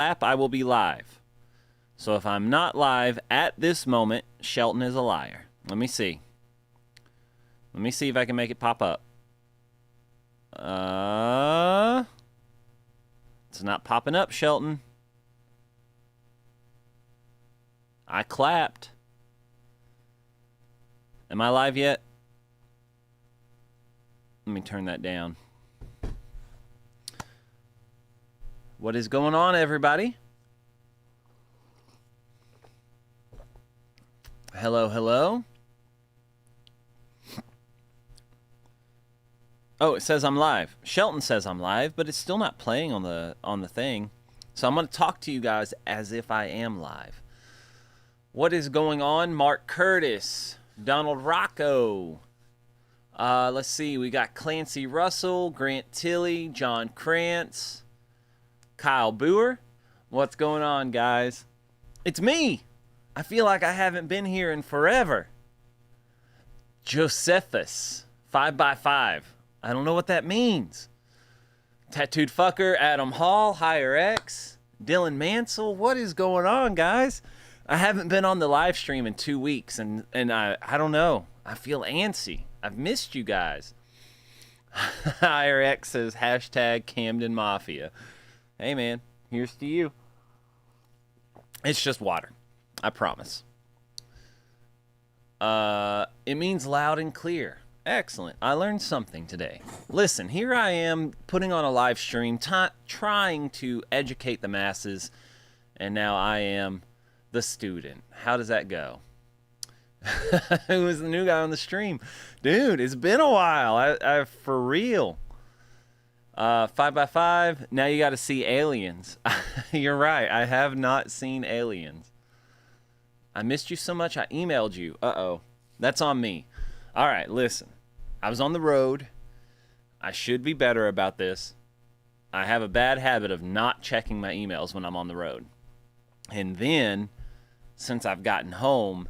app, I will be live. So if I'm not live at this moment, Shelton is a liar. Let me see. Let me see if I can make it pop up. It's not popping up, Shelton. I clapped. Am I live yet? Let me turn that down. What is going on, everybody? Hello, hello. Oh, it says I'm live. Shelton says I'm live, but it's still not playing on the thing. So I'm going to talk to you guys as if I am live. What is going on? Mark Curtis, Donald Rocco. Let's see. We got Clancy Russell, Grant Tilley, John Krantz, Kyle Boer. What's going on, guys? It's me. I feel like I haven't been here in forever. Josephus, 5x5. I don't know what that means. Tattooed Fucker, Adam Hall, Higher X, Dylan Mansell. What is going on, guys? I haven't been on the live stream in 2 weeks, and I don't know. I feel antsy. I've missed you guys. Higher X says hashtag Camden Mafia. Hey, man, here's to you. It's just water. I promise. It means loud and clear. Excellent. I learned something today. Listen, here I am putting on a live stream, trying to educate the masses, and now I am the student. How does that go? Who was the new guy on the stream? Dude, it's been a while. I for real. 5x5. Now you got to see Aliens. You're right. I have not seen Aliens. I missed you so much. I emailed you. Uh-oh. That's on me. All right, listen. I was on the road. I should be better about this. I have a bad habit of not checking my emails when I'm on the road. And then, since I've gotten home,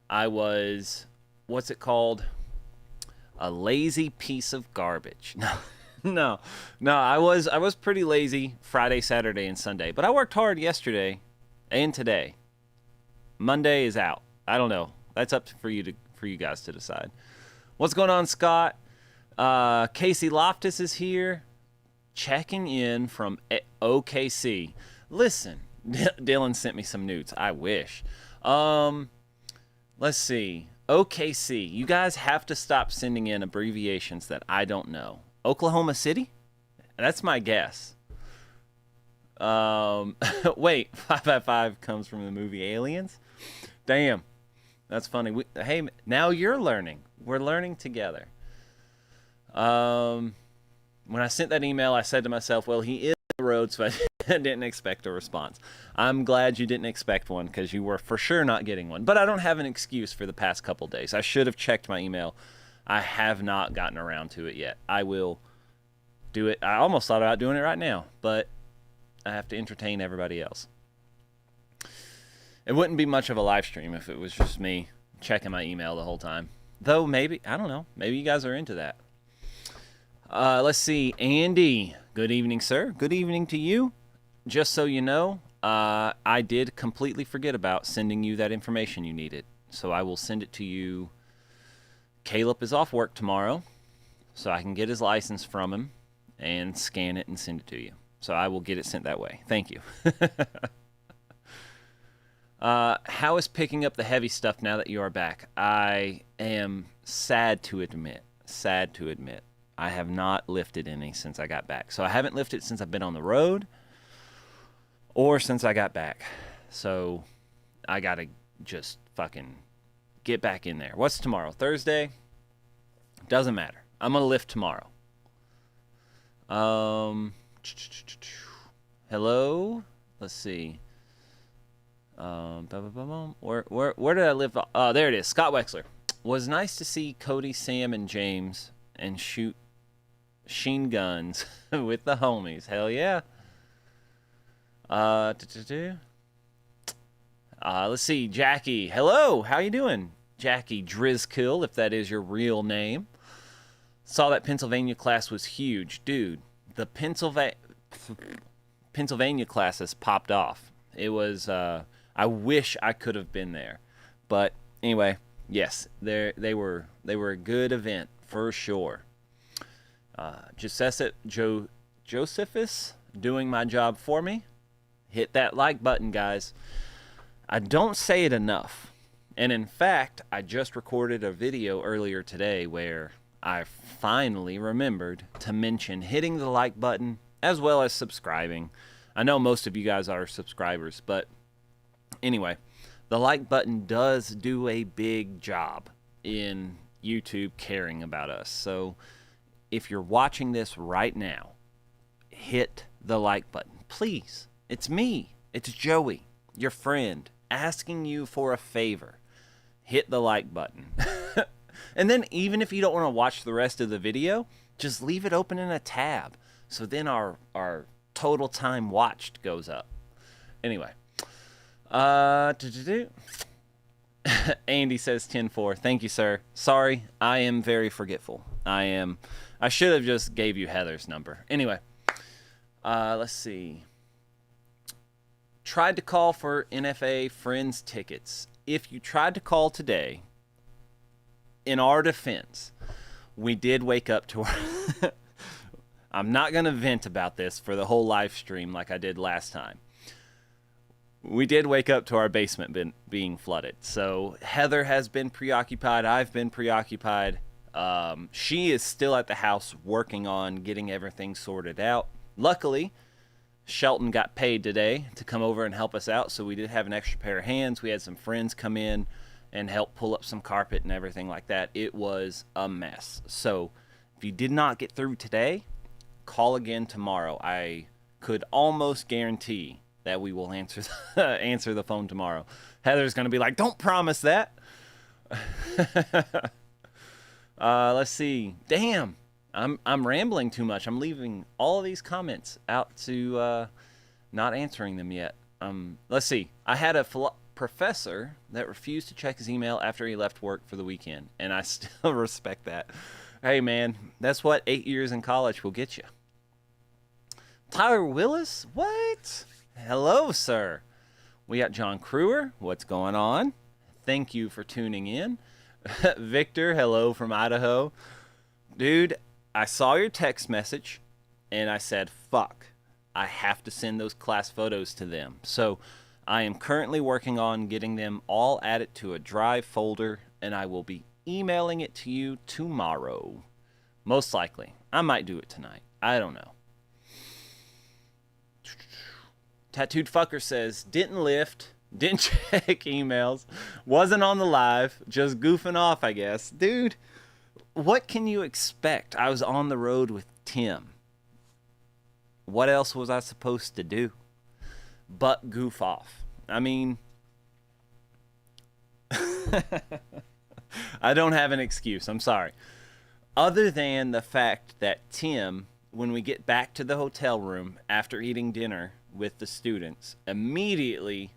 I was, what's it called? A lazy piece of garbage. No, I was pretty lazy Friday, Saturday, and Sunday. But I worked hard yesterday and today. Monday is out. I don't know. That's up for you guys to decide. What's going on, Scott? Casey Loftus is here, checking in from OKC. Listen, Dylan sent me some nudes. I wish. Let's see. OKC. You guys have to stop sending in abbreviations that I don't know. Oklahoma City? That's my guess. Wait, 5x5 comes from the movie Aliens? Damn. That's funny. Hey, now you're learning. We're learning together. When I sent that email, I said to myself, well, he is on the road, so I didn't expect a response. I'm glad you didn't expect one, because you were for sure not getting one. But I don't have an excuse for the past couple days. I should have checked my email. I have not gotten around to it yet. I will do it. I almost thought about doing it right now, but I have to entertain everybody else. It wouldn't be much of a live stream if it was just me checking my email the whole time. Though maybe, I don't know, maybe you guys are into that. Let's see, Andy. Good evening, sir. Good evening to you. Just so you know, I did completely forget about sending you that information you needed. So I will send it to you. Caleb is off work tomorrow, so I can get his license from him and scan it and send it to you. So I will get it sent that way. Thank you. How is picking up the heavy stuff now that you are back? I am sad to admit, I have not lifted any since I got back. So I haven't lifted since I've been on the road or since I got back. So I got to just fucking get back in there. What's tomorrow? Thursday? Doesn't matter. I'm going to lift tomorrow. Hello? Let's see. Where did I live? Oh, there it is. Scott Wexler. Was nice to see Cody, Sam, and James and shoot sheen guns with the homies. Hell yeah. Let's see. Jackie. Hello. How you doing? Jackie Drizkill, if that is your real name. Saw that Pennsylvania class was huge. Dude, the Pennsylvania classes popped off. It was, I wish I could have been there. But anyway, yes, they were a good event for sure. Josephus doing my job for me. Hit that like button, guys. I don't say it enough. And in fact, I just recorded a video earlier today where I finally remembered to mention hitting the like button as well as subscribing. I know most of you guys are subscribers, but anyway, the like button does do a big job in YouTube caring about us. So if you're watching this right now, hit the like button. Please. It's me. It's Joey, your friend, asking you for a favor. Hit the like button. And then even if you don't want to watch the rest of the video, just leave it open in a tab. So then our total time watched goes up. Anyway. Andy says 10-4. Thank you, sir. Sorry, I am very forgetful. I should have just gave you Heather's number. Anyway. Let's see. Tried to call for NFA Friends tickets. If you tried to call today, in our defense, we did wake up to our... I'm not going to vent about this for the whole live stream like I did last time. We did wake up to our basement being flooded. So Heather has been preoccupied. I've been preoccupied. She is still at the house working on getting everything sorted out. Luckily, Shelton got paid today to come over and help us out, so we did have an extra pair of hands. We had some friends come in and help pull up some carpet and everything like that. It was a mess. So if you did not get through today, call again tomorrow. I could almost guarantee that we will answer the phone tomorrow. Heather's going to be like, don't promise that. Let's see. Damn. I'm rambling too much. I'm leaving all of these comments out to not answering them yet. Let's see. I had a professor that refused to check his email after he left work for the weekend, and I still respect that. Hey, man, that's what 8 years in college will get you. Tyler Willis? What? Hello, sir. We got John Crewer. What's going on? Thank you for tuning in. Victor, hello from Idaho. Dude, I saw your text message, and I said, fuck, I have to send those class photos to them. So I am currently working on getting them all added to a Drive folder, and I will be emailing it to you tomorrow. Most likely. I might do it tonight. I don't know. Tattooed Fucker says, didn't lift, didn't check emails, wasn't on the live, just goofing off, I guess. Dude, what can you expect? I was on the road with Tim. What else was I supposed to do but goof off? I mean, I don't have an excuse. I'm sorry. Other than the fact that Tim, when we get back to the hotel room after eating dinner with the students, immediately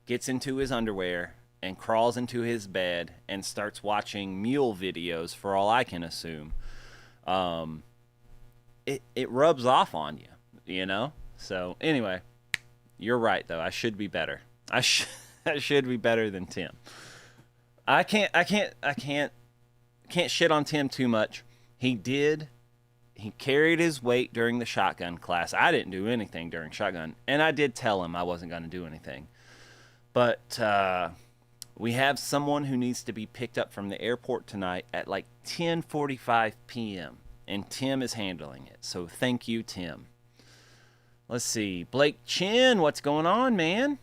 gets into his underwear and crawls into his bed and starts watching mule videos, for all I can assume. It rubs off on you, you know? So anyway, you're right though. I should be better. I should be better than Tim. I can't shit on Tim too much. He carried his weight during the shotgun class. I didn't do anything during shotgun, and I did tell him I wasn't going to do anything. But we have someone who needs to be picked up from the airport tonight at like 10:45 p.m., and Tim is handling it. So thank you, Tim. Let's see. Blake Chin, what's going on, man?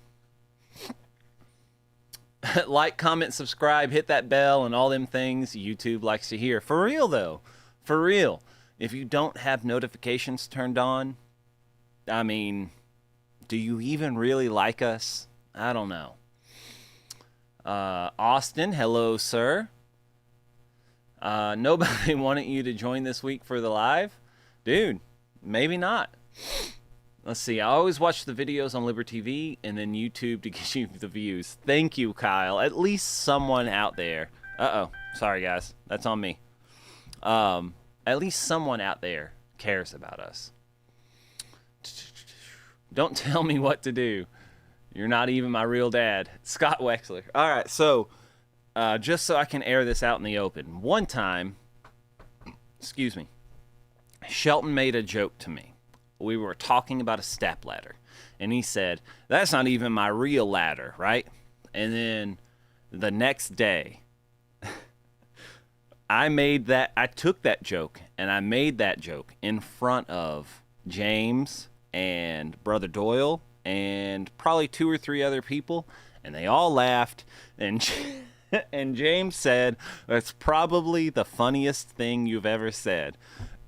Like, comment, subscribe, hit that bell, and all them things YouTube likes to hear. For real, though. For real. If you don't have notifications turned on, I mean, do you even really like us? I don't know. Austin, hello, sir. Nobody wanted you to join this week for the live? Dude, maybe not. Let's see. I always watch the videos on Liberty TV and then YouTube to get you the views. Thank you, Kyle. At least someone out there. Uh-oh. Sorry, guys. That's on me. At least someone out there cares about us. Don't tell me what to do. You're not even my real dad. Scott Wexler. All right, so just so I can air this out in the open. One time, excuse me, Shelton made a joke to me. We were talking about a step ladder, and he said, "That's not even my real ladder, right?" And then the next day, I took that joke, and I made that joke in front of James and Brother Doyle and probably 2 or 3 other people, and they all laughed, and and James said, "That's probably the funniest thing you've ever said."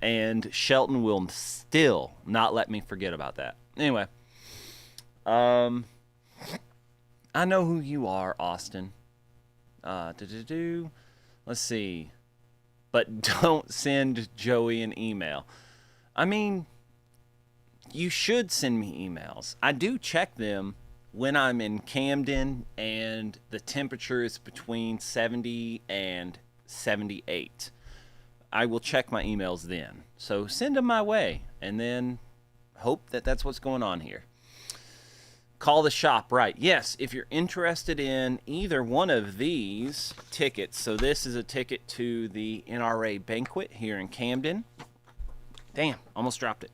And Shelton will still not let me forget about that. Anyway, I know who you are, Austin. Let's see. But don't send Joey an email. I mean, you should send me emails. I do check them when I'm in Camden and the temperature is between 70 and 78. I will check my emails then. So send them my way, and then hope that that's what's going on here. Call the shop, right. Yes, if you're interested in either one of these tickets. So this is a ticket to the NRA banquet here in Camden. Damn, almost dropped it.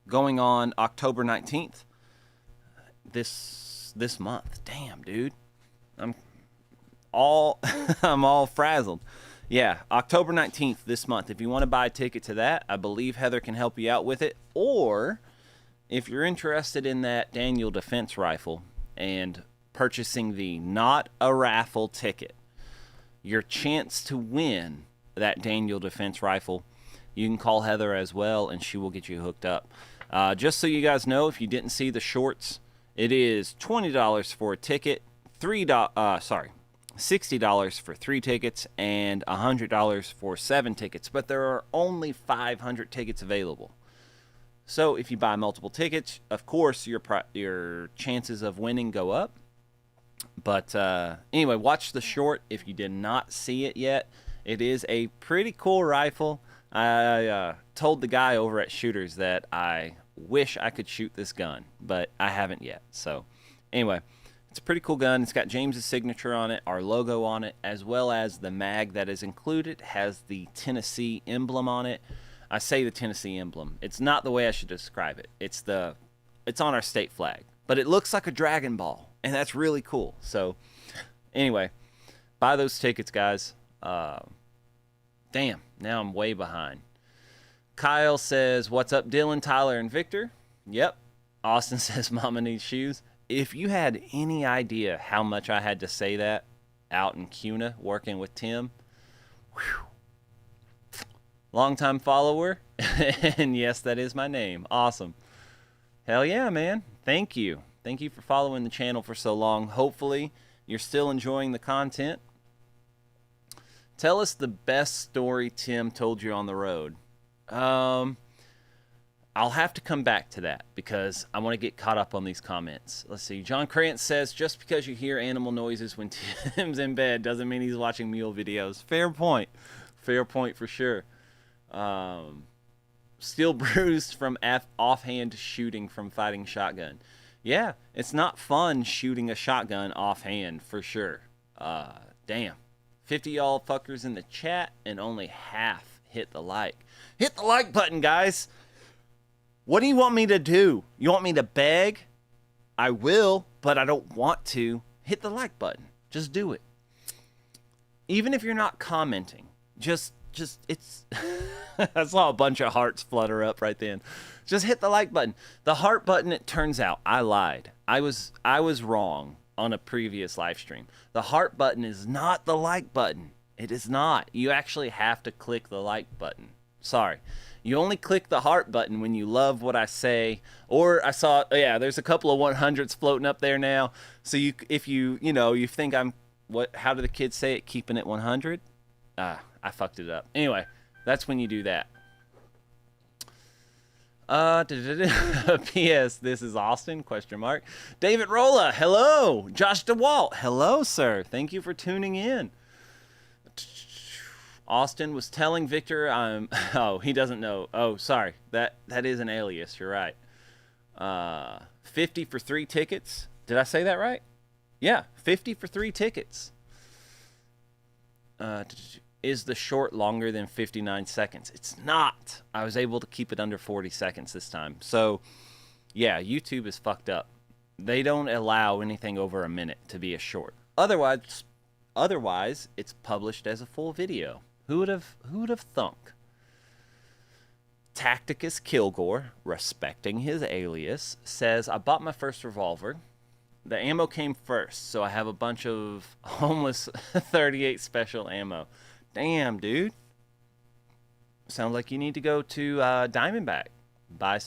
Going on October 19th. This month. Damn, dude. I'm all frazzled. Yeah, October 19th this month. If you want to buy a ticket to that, I believe Heather can help you out with it. Or if you're interested in that Daniel Defense Rifle and purchasing the Not a Raffle ticket, your chance to win that Daniel Defense Rifle, you can call Heather as well, and she will get you hooked up. Just so you guys know, if you didn't see the shorts, it is $20 for a ticket, $60 for 3 tickets, and $100 for 7 tickets. But there are only 500 tickets available. So if you buy multiple tickets, of course your chances of winning go up. But anyway, watch the short if you did not see it yet. It is a pretty cool rifle. I told the guy over at Shooters that I wish I could shoot this gun, but I haven't yet. So anyway, it's a pretty cool gun. It's got James's signature on it, our logo on it, as well as the mag that is included has the Tennessee emblem on it. I say the Tennessee emblem. It's not the way I should describe it. It's on our state flag, but it looks like a Dragon Ball, and that's really cool. So anyway, buy those tickets, guys. Damn, now I'm way behind. Kyle says, "What's up, Dylan, Tyler, and Victor?" Yep. Austin says, "Mama needs shoes." If you had any idea how much I had to say that out in Cuna working with Tim, whew, longtime follower, and yes, that is my name. Awesome. Hell yeah, man. Thank you. Thank you for following the channel for so long. Hopefully, you're still enjoying the content. Tell us the best story Tim told you on the road. I'll have to come back to that because I want to get caught up on these comments. Let's see. John Krantz says, "Just because you hear animal noises when Tim's in bed doesn't mean he's watching mule videos." Fair point. Fair point for sure. Still bruised from offhand shooting from fighting shotgun. Yeah, it's not fun shooting a shotgun offhand for sure. Damn. 50 y'all fuckers in the chat and only half hit the like. Hit the like button, guys. What do you want me to do? You want me to beg? I will, but I don't want to. Hit the like button. Just do it. Even if you're not commenting, just it's I saw a bunch of hearts flutter up right then. Just hit the like button. The heart button, it turns out, I lied. I was wrong on a previous live stream. The heart button is not the like button. It is not. You actually have to click the like button. Sorry. You only click the heart button when you love what I say. Or I saw, yeah, there's a couple of 100s floating up there now. So if you think I'm, how do the kids say it? Keeping it 100? I fucked it up. Anyway, that's when you do that. P.S. This is Austin, ? David Rolla, hello. Josh DeWalt, hello, sir. Thank you for tuning in. Austin was telling Victor oh, he doesn't know. Oh, sorry. That is an alias. You're right. 50 for 3 tickets. Did I say that right? Yeah, 50 for 3 tickets. Is the short longer than 59 seconds? It's not. I was able to keep it under 40 seconds this time. So, yeah, YouTube is fucked up. They don't allow anything over a minute to be a short. Otherwise, it's published as a full video. Who would have thunk? Tacticus Kilgore, respecting his alias, says, I bought my first revolver. The ammo came first, so I have a bunch of homeless 38 special ammo. Damn, dude. Sounds like you need to go to Diamondback. Buy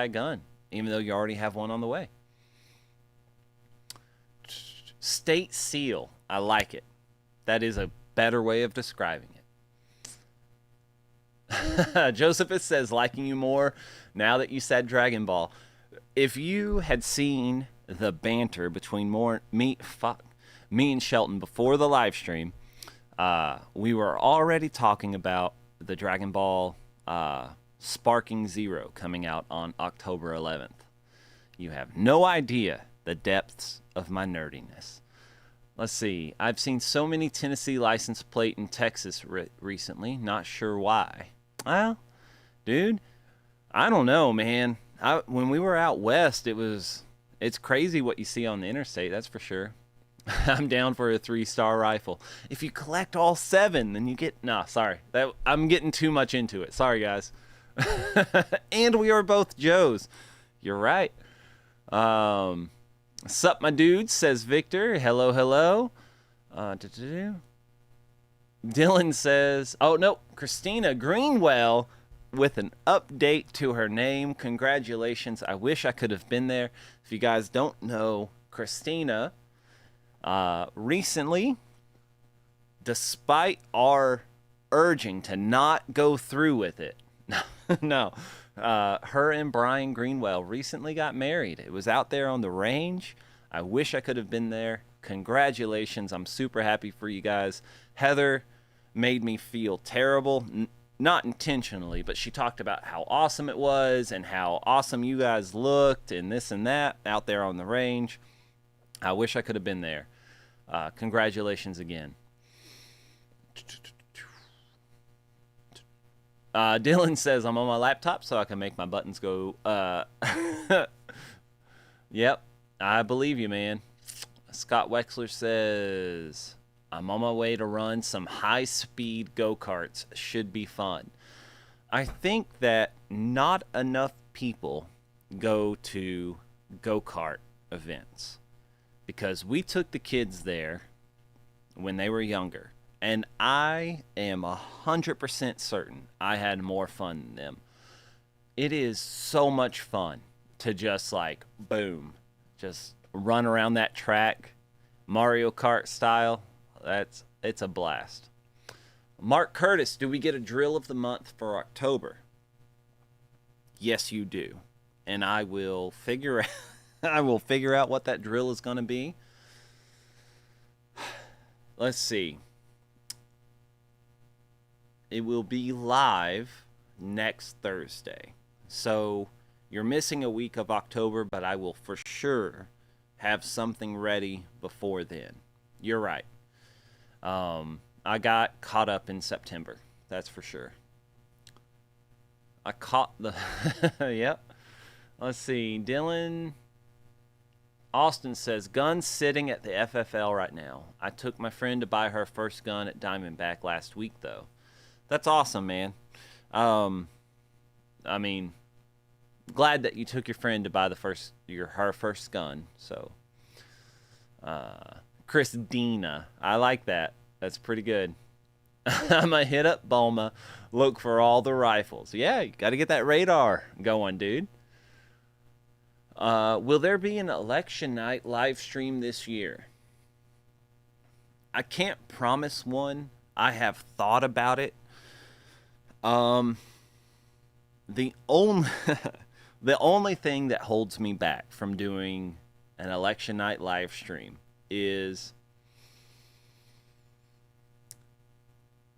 a gun, even though you already have one on the way. State Seal. I like it. That is a better way of describing it. Josephus says, liking you more now that you said Dragon Ball. If you had seen the banter between me and Shelton before the live stream, we were already talking about the Dragon Ball Sparking Zero coming out on October 11th. You have no idea the depths of my nerdiness. Let's see. I've seen so many Tennessee license plate in Texas recently. Not sure why. Well, dude, I don't know, man. When we were out west, it's crazy what you see on the interstate, that's for sure. I'm down for a 3-star rifle. If you collect all 7, then you get... Nah, sorry. I'm getting too much into it. Sorry, guys. And we are both Joes. You're right. Sup, my dudes, says Victor. Hello, hello. Dylan says... Oh, no. Christina Greenwell with an update to her name. Congratulations. I wish I could have been there. If you guys don't know, Christina... recently, despite our urging to not go through with it, no, her and Brian Greenwell recently got married. It was out there on the range. I wish I could have been there. Congratulations. I'm super happy for you guys. Heather made me feel terrible, not intentionally, but she talked about how awesome it was and how awesome you guys looked and this and that out there on the range. I wish I could have been there. Congratulations again. Dylan says, I'm on my laptop so I can make my buttons go. Yep, I believe you, man. Scott Wexler says, I'm on my way to run some high-speed go-karts. Should be fun. I think that not enough people go to go-kart events. Because we took the kids there when they were younger, and I am 100% certain I had more fun than them. It is so much fun to just like, boom, just run around that track, Mario Kart style. It's a blast. Mark Curtis, do we get a drill of the month for October? Yes, you do. And I will figure out what that drill is going to be. Let's see. It will be live next Thursday. So you're missing a week of October, but I will for sure have something ready before then. You're right. I got caught up in September. That's for sure. I caught the... Yep. Let's see. Dylan... Austin says, gun sitting at the FFL right now. I took my friend to buy her first gun at Diamondback last week, though. That's awesome, man. I mean, glad that you took your friend to buy her first gun. So, Christina, I like that. That's pretty good. I'm going to hit up Bulma, look for all the rifles. Yeah, you got to get that radar going, dude. Will there be an election night live stream this year? I can't promise one. I have thought about it. The only the only thing that holds me back from doing an election night live stream is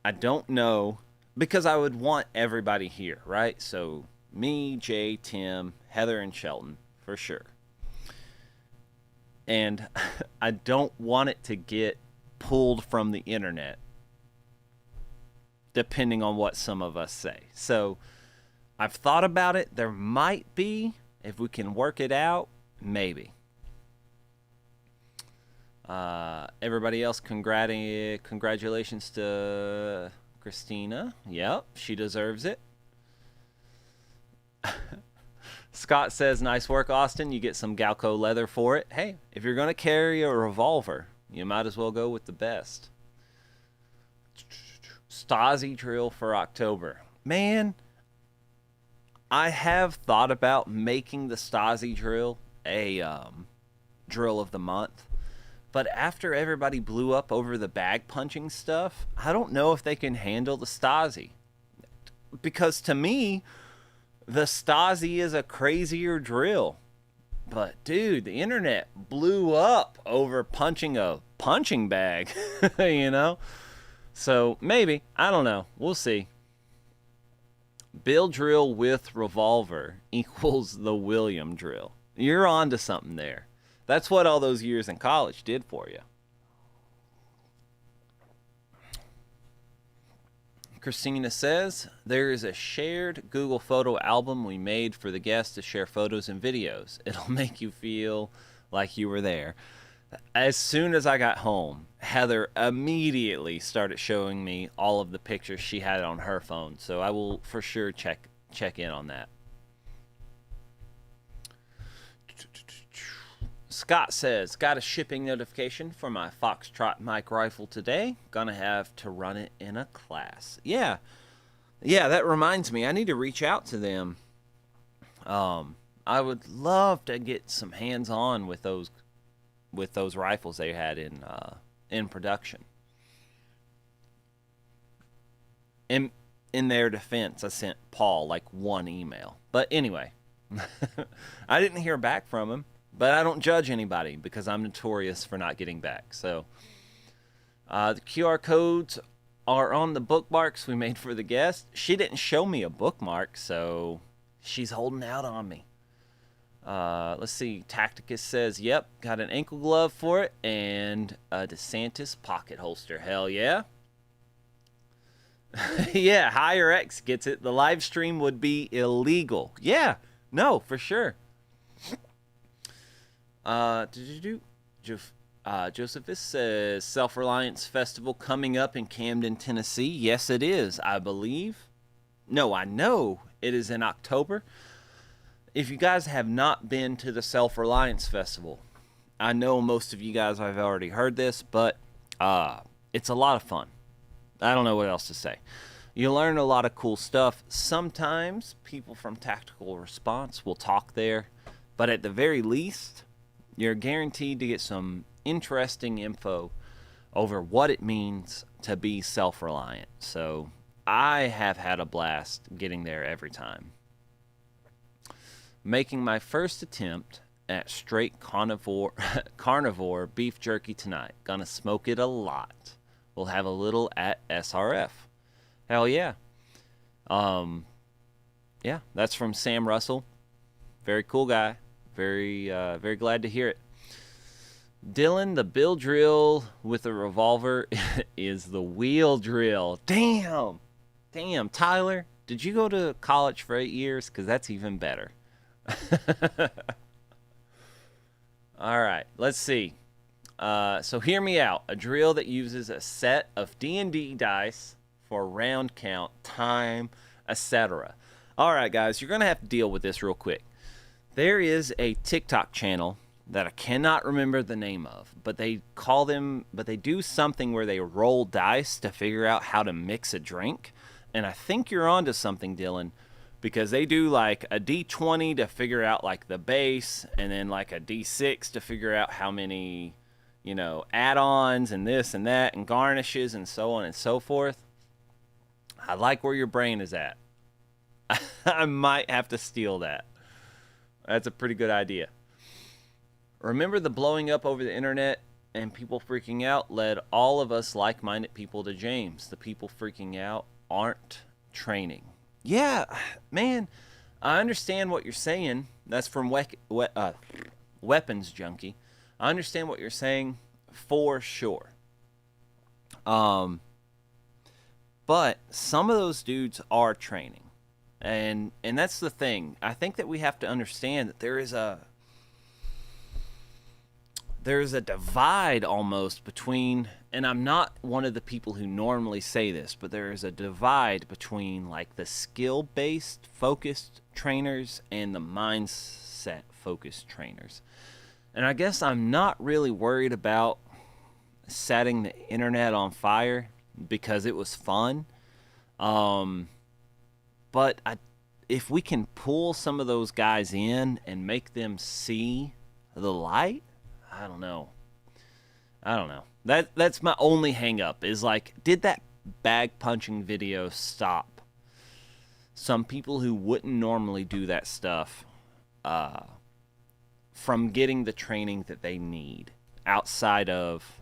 I don't know, because I would want everybody here, right? So me, Jay, Tim, Heather, and Shelton. for sure. And I don't want it to get pulled from the internet, depending on what some of us say. So I've thought about it. There might be, if we can work it out, maybe. Everybody else, congratulations to Christina. Yep, she deserves it. Scott says, nice work, Austin. You get some Galco leather for it. Hey, if you're going to carry a revolver, you might as well go with the best. Stasi drill for October. Man, I have thought about making the Stasi drill a drill of the month. But after everybody blew up over the bag punching stuff, I don't know if they can handle the Stasi. Because to me, the Stasi is a crazier drill. But dude, the internet blew up over punching a punching bag, you know? So maybe, I don't know. We'll see. Bill drill with revolver equals the William drill. You're on to something there. That's what all those years in college did for you. Christina says, there is a shared Google photo album we made for the guests to share photos and videos. It'll make you feel like you were there. As soon as I got home, Heather immediately started showing me all of the pictures she had on her phone. So I will for sure check in on that. Scott says, got a shipping notification for my Foxtrot mic rifle today. Gonna have to run it in a class. Yeah, that reminds me. I need to reach out to them. I would love to get some hands-on with those rifles they had in production. In their defense, I sent Paul like one email. But anyway, I didn't hear back from him. But I don't judge anybody because I'm notorious for not getting back. So the QR codes are on the bookmarks we made for the guest. She didn't show me a bookmark, so she's holding out on me. Let's see. Tacticus says, yep, got an ankle glove for it and a DeSantis pocket holster. Hell yeah. Yeah, Higher X gets it. The live stream would be illegal. Yeah, no, for sure. Josephus says, Self-Reliance Festival coming up in Camden, Tennessee. Yes, it is, I believe. No, I know it is in October. If you guys have not been to the Self-Reliance Festival, I know most of you guys have already heard this, but it's a lot of fun. I don't know what else to say. You learn a lot of cool stuff. Sometimes people from Tactical Response will talk there, but at the very least, you're guaranteed to get some interesting info over what it means to be self-reliant. So I have had a blast getting there every time. Making my first attempt at straight carnivore beef jerky tonight. Gonna smoke it a lot. We'll have a little at SRF. Hell yeah. Yeah, that's from Sam Russell. Very cool guy. Very glad to hear it. Dylan, the Bill drill with a revolver is the wheel drill. Damn, Tyler, did you go to college for 8 years? Because that's even better. All right, let's see. So hear me out. A drill that uses a set of D&D dice for round count, time, etc. All right, guys, you're going to have to deal with this real quick. There is a TikTok channel that I cannot remember the name of, but they do something where they roll dice to figure out how to mix a drink. And I think you're onto something, Dylan, because they do like a D20 to figure out like the base, and then like a D6 to figure out how many, add-ons and this and that and garnishes and so on and so forth. I like where your brain is at. I might have to steal that. That's a pretty good idea. Remember the blowing up over the internet and people freaking out led all of us like-minded people to James. The people freaking out aren't training. Yeah, man, I understand what you're saying. That's from Weapons Junkie. I understand what you're saying for sure. But some of those dudes are training. And that's the thing. I think that we have to understand that there's a divide almost between, and I'm not one of the people who normally say this, but there is a divide between like the skill-based focused trainers and the mindset focused trainers. And I guess I'm not really worried about setting the internet on fire because it was fun. But if we can pull some of those guys in and make them see the light, I don't know. That's my only hang up is like, did that bag punching video stop some people who wouldn't normally do that stuff from getting the training that they need outside of,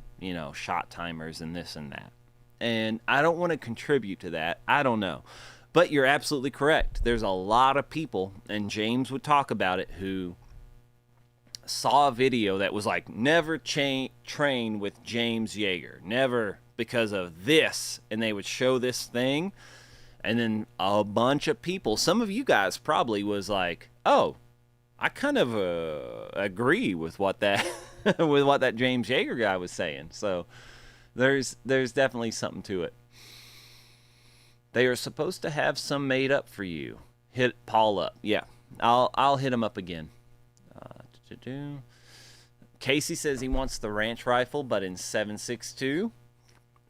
shot timers and this and that? And I don't want to contribute to that. I don't know. But you're absolutely correct. There's a lot of people, and James would talk about it, who saw a video that was like, never train with James Yeager, never, because of this, and they would show this thing, and then a bunch of people, some of you guys probably was like, oh, I kind of agree with what that with what that James Yeager guy was saying. So there's definitely something to it. They are supposed to have some made up for you. Hit Paul up. Yeah, I'll hit him up again. Casey says he wants the ranch rifle, but in 7.62.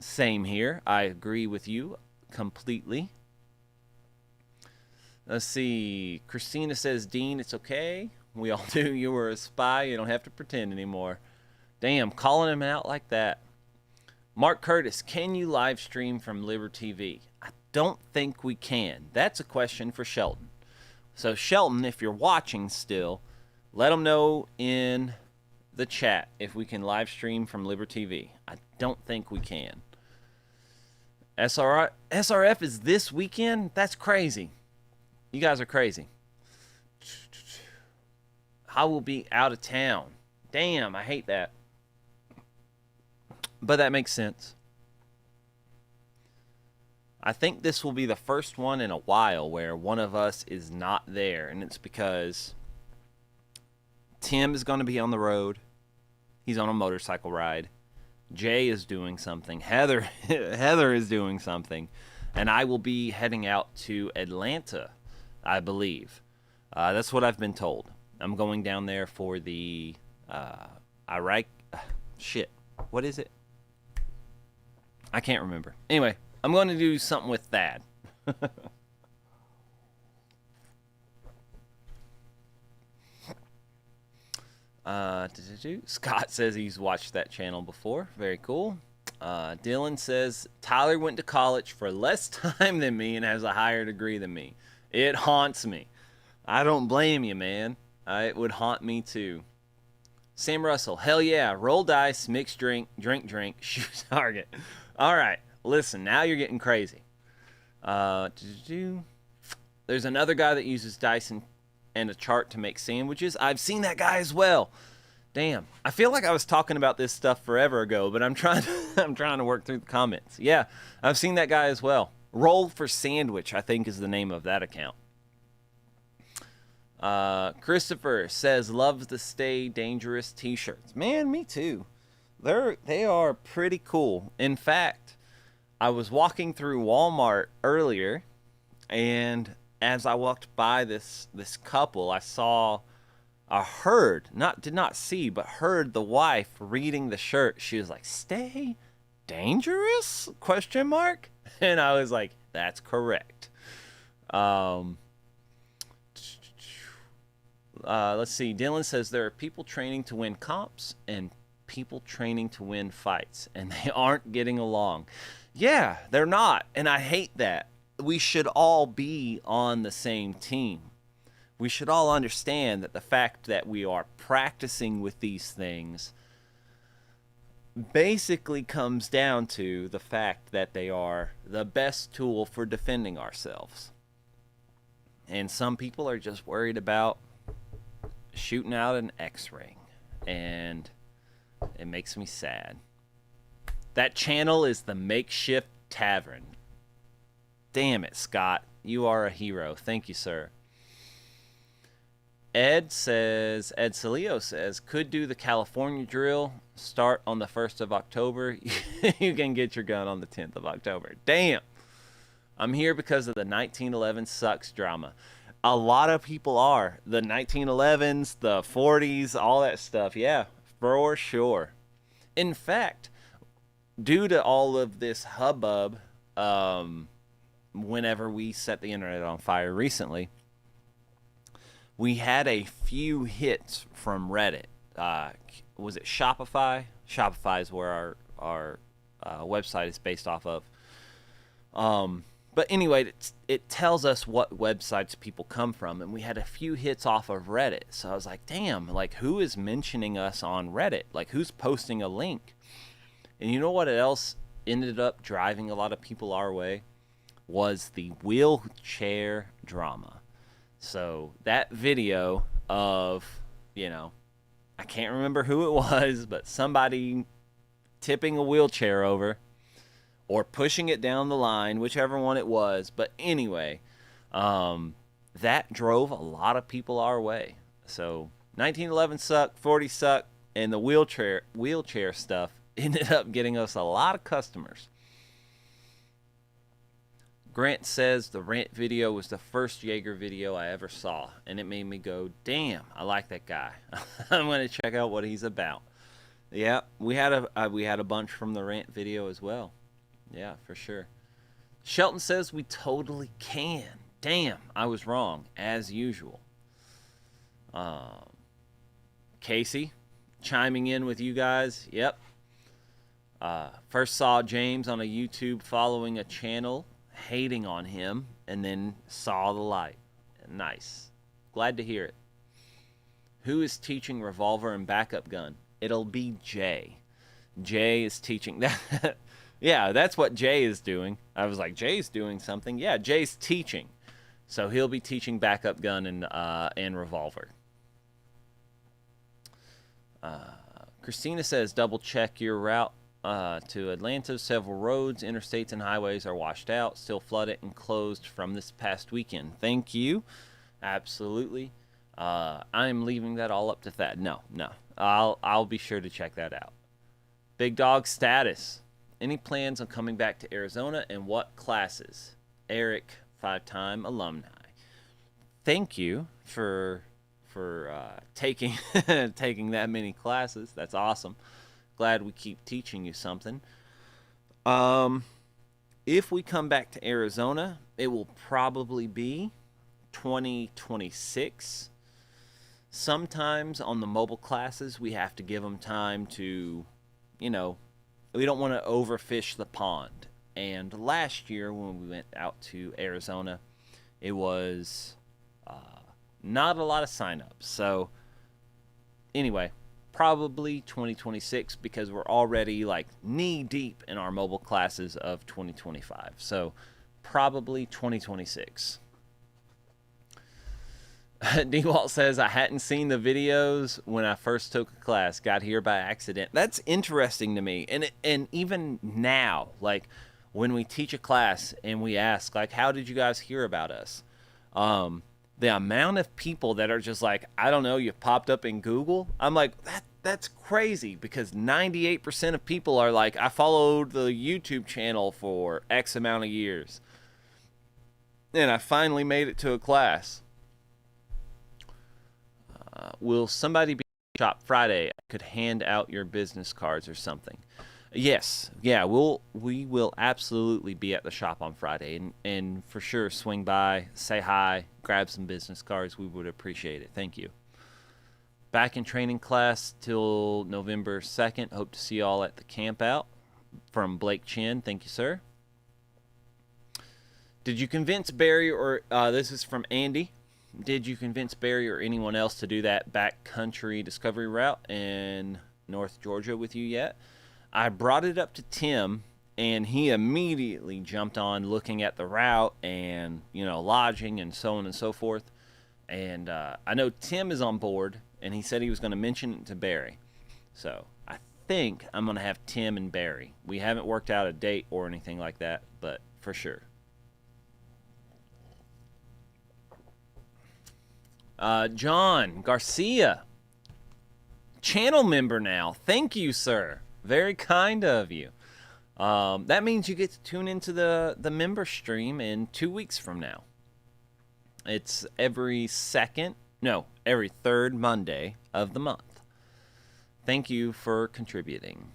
Same here. I agree with you completely. Let's see. Christina says, Dean, it's okay. We all do. You were a spy. You don't have to pretend anymore. Damn, calling him out like that. Mark Curtis, can you live stream from Liberty TV? I don't think we can. That's a question for Shelton. So, Shelton, if you're watching still, let them know in the chat if we can live stream from Liberty TV. I don't think we can. SRF is this weekend? That's crazy. You guys are crazy. I will be out of town. Damn, I hate that. But that makes sense. I think this will be the first one in a while where one of us is not there, and it's because Tim is going to be on the road. He's on a motorcycle ride. Jay is doing something. Heather is doing something. And I will be heading out to Atlanta, I believe. That's what I've been told. I'm going down there for the what is it? I can't remember. Anyway, I'm going to do something with Thad. Scott says he's watched that channel before. Very cool. Dylan says Tyler went to college for less time than me and has a higher degree than me. It haunts me. I don't blame you, man. It would haunt me too. Sam Russell, hell yeah. Roll dice, mix drink, shoot target. All right, listen, now you're getting crazy. There's another guy that uses dice and a chart to make sandwiches. I've seen that guy as well. Damn, I feel like I was talking about this stuff forever ago, but I'm trying to work through the comments. Yeah, I've seen that guy as well. Roll for Sandwich, I think, is the name of that account. Christopher says loves the Stay Dangerous t-shirts. Man, me too. They are pretty cool. In fact, I was walking through Walmart earlier, and as I walked by this couple, I heard the wife reading the shirt. She was like, "Stay dangerous?" ? And I was like, "That's correct." Let's see. Dylan says there are people training to win comps and people training to win fights, and they aren't getting along. Yeah, they're not, and I hate that. We should all be on the same team. We should all understand that the fact that we are practicing with these things basically comes down to the fact that they are the best tool for defending ourselves. And some people are just worried about shooting out an X-ring, and it makes me sad. That channel is the Makeshift Tavern. Damn it, Scott. You are a hero. Thank you, sir. Ed Salio says, could do the California drill. Start on the 1st of October. You can get your gun on the 10th of October. Damn. I'm here because of the 1911 Sucks drama. A lot of people are. The 1911s, the 40s, all that stuff. Yeah, for sure. In fact, due to all of this hubbub, whenever we set the internet on fire recently, we had a few hits from Reddit. Was it Shopify? Shopify is where our website is based off of. But anyway, it tells us what websites people come from, and we had a few hits off of Reddit. So I was like, damn, like, who is mentioning us on Reddit? Like, who's posting a link? And you know what else ended up driving a lot of people our way? Was the wheelchair drama. So that video of, I can't remember who it was, but somebody tipping a wheelchair over or pushing it down the line, whichever one it was. But anyway, that drove a lot of people our way. So 1911 sucked, 40 sucked, and the wheelchair stuff ended up getting us a lot of customers. Grant says the rant video was the first Jaeger video I ever saw, and it made me go, damn, I like that guy. I'm going to check out what he's about. Yeah, we had a bunch from the rant video as well. Yeah, for sure. Shelton says we totally can. Damn, I was wrong, as usual. Casey, chiming in with you guys. Yep. First saw James on a YouTube following a channel, hating on him, and then saw the light. Nice. Glad to hear it. Who is teaching revolver and backup gun? It'll be Jay. Jay is teaching that. Yeah, that's what Jay is doing. I was like, Jay's doing something. Yeah, Jay's teaching. So he'll be teaching backup gun and revolver. Christina says, double check your route to Atlanta. Several roads, interstates, and highways are washed out, still flooded and closed from this past weekend. Thank you. Absolutely. I'm leaving that all up to Thad. No. I'll be sure to check that out. Big Dog status. Any plans on coming back to Arizona, and what classes? Eric, 5-time alumni. Thank you for taking that many classes. That's awesome. Glad we keep teaching you something. If we come back to Arizona, it will probably be 2026. Sometimes on the mobile classes, we have to give them time to, we don't want to overfish the pond. And last year when we went out to Arizona, it was not a lot of signups. So anyway, probably 2026, because we're already like knee deep in our mobile classes of 2025. So probably 2026. D-Walt says, I hadn't seen the videos when I first took a class. Got here by accident. That's interesting to me. And even now, like when we teach a class and we ask, like, how did you guys hear about us? The amount of people that are just like, I don't know, you popped up in Google. I'm like, that's crazy, because 98% of people are like, I followed the YouTube channel for X amount of years, and I finally made it to a class. Will somebody be at the shop Friday? I could hand out your business cards or something. Yes. Yeah, we will absolutely be at the shop on Friday, and for sure swing by, say hi, grab some business cards. We would appreciate it. Thank you. Back in training class till November 2nd. Hope to see you all at the camp out. From Blake Chin. Thank you, sir. Did you convince Barry or this is from Andy. Did you convince Barry or anyone else to do that backcountry discovery route in North Georgia with you yet? I brought it up to Tim, and he immediately jumped on looking at the route and, lodging and so on and so forth. And I know Tim is on board, and he said he was going to mention it to Barry. So I think I'm going to have Tim and Barry. We haven't worked out a date or anything like that, but for sure. John Garcia, channel member now. Thank you, sir. Very kind of you. That means you get to tune into the member stream in 2 weeks from now. It's every third Monday of the month. Thank you for contributing.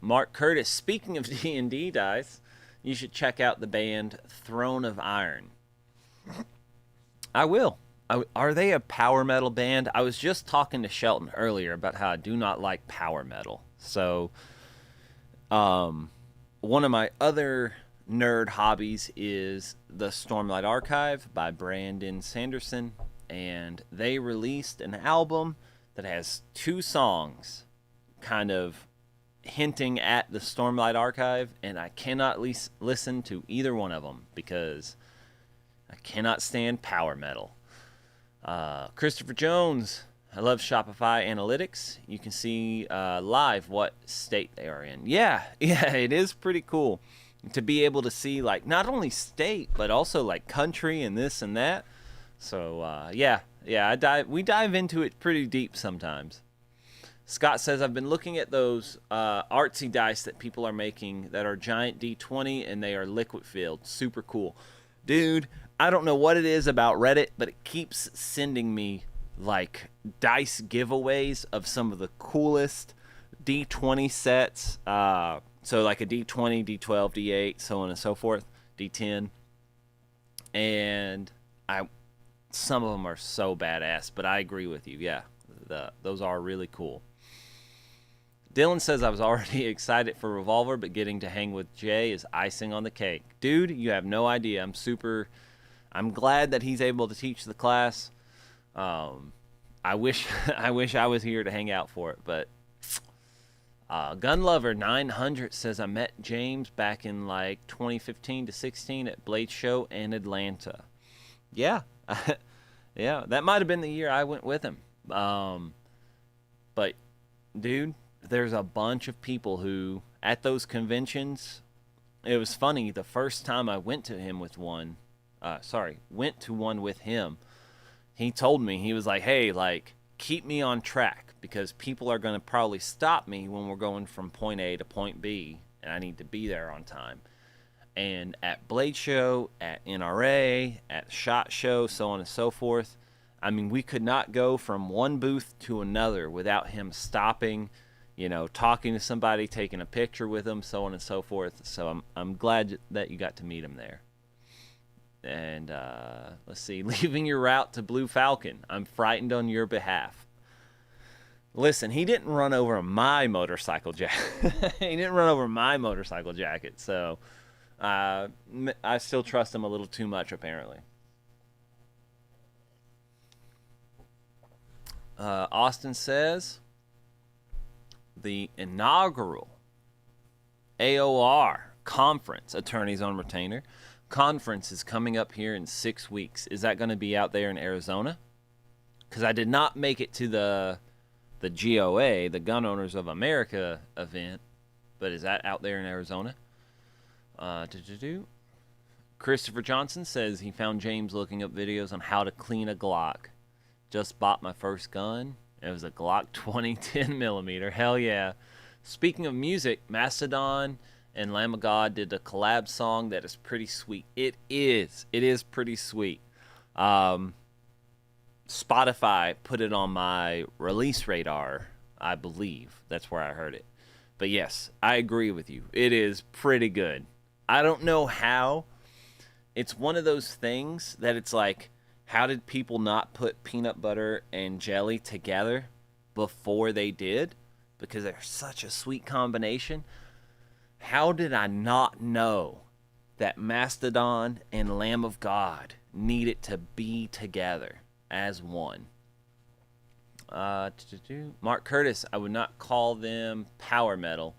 Mark Curtis, speaking of D&D dice, you should check out the band Throne of Iron. I will. Are they a power metal band? I was just talking to Shelton earlier about how I do not like power metal. So, one of my other nerd hobbies is the Stormlight Archive by Brandon Sanderson, and they released an album that has 2 songs kind of hinting at the Stormlight Archive, and I cannot listen to either one of them because I cannot stand power metal. Christopher Jones, I love Shopify Analytics. You can see live what state they are in. Yeah, it is pretty cool to be able to see, like, not only state but also like country and this and that. So we dive into it pretty deep sometimes. Scott says, I've been looking at those artsy dice that people are making that are giant D20 and they are liquid filled. Super cool. Dude, I don't know what it is about Reddit, but it keeps sending me like dice giveaways of some of the coolest D20 sets. So like a D20, D12, D8, so on and so forth, D10. And some of them are so badass, but I agree with you. Yeah, those are really cool. Dylan says, I was already excited for Revolver, but getting to hang with Jay is icing on the cake. Dude, you have no idea. I'm glad that he's able to teach the class. I wish I was here to hang out for it, but Gunlover 900 says, I met James back in like 2015 to 16 at Blade Show in Atlanta. Yeah. Yeah, that might have been the year I went with him. But dude, there's a bunch of people who at those conventions, it was funny, the first time I went to one with him, he told me, he was like, hey, like, keep me on track because people are going to probably stop me when we're going from point A to point B, and I need to be there on time. And at Blade Show, at NRA, at SHOT Show, so on and so forth, I mean, we could not go from one booth to another without him stopping, talking to somebody, taking a picture with them, so on and so forth. So I'm glad that you got to meet him there. And let's see, leaving your route to Blue Falcon. I'm frightened on your behalf. Listen, he didn't run over my motorcycle jacket. He didn't run over my motorcycle jacket, so I still trust him a little too much, apparently. Austin says, the inaugural AOR conference, Attorneys on Retainer, conference is coming up here in 6 weeks. Is that going to be out there in Arizona? Because I did not make it to the GOA, the Gun Owners of America event, but is that out there in Arizona? Christopher Johnson says he found James looking up videos on how to clean a Glock. Just bought my first gun. It was a Glock 20 10mm. Hell yeah. Speaking of music, Mastodon and Lamb of God did a collab song that is pretty sweet. It is pretty sweet. Spotify put it on my release radar, I believe. That's where I heard it. But yes, I agree with you. It is pretty good. I don't know how. It's one of those things that it's like, how did people not put peanut butter and jelly together before they did? Because they're such a sweet combination. How did I not know that Mastodon and Lamb of God needed to be together as one? Mark Curtis, I would not call them power metal,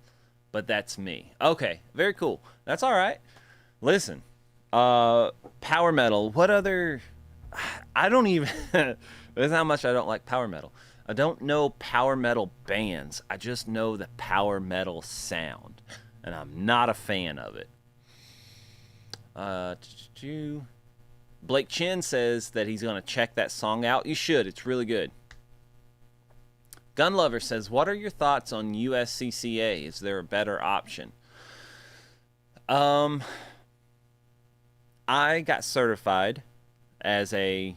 but that's me. Okay, very cool. That's all right. Listen, power metal, what other... I don't even. That's how much I don't like power metal. I don't know power metal bands. I just know the power metal sound, and I'm not a fan of it. Uh, Blake Chin says that he's going to check that song out. You should. It's really good. Gunlover says, what are your thoughts on USCCA? Is there a better option? I got certified as a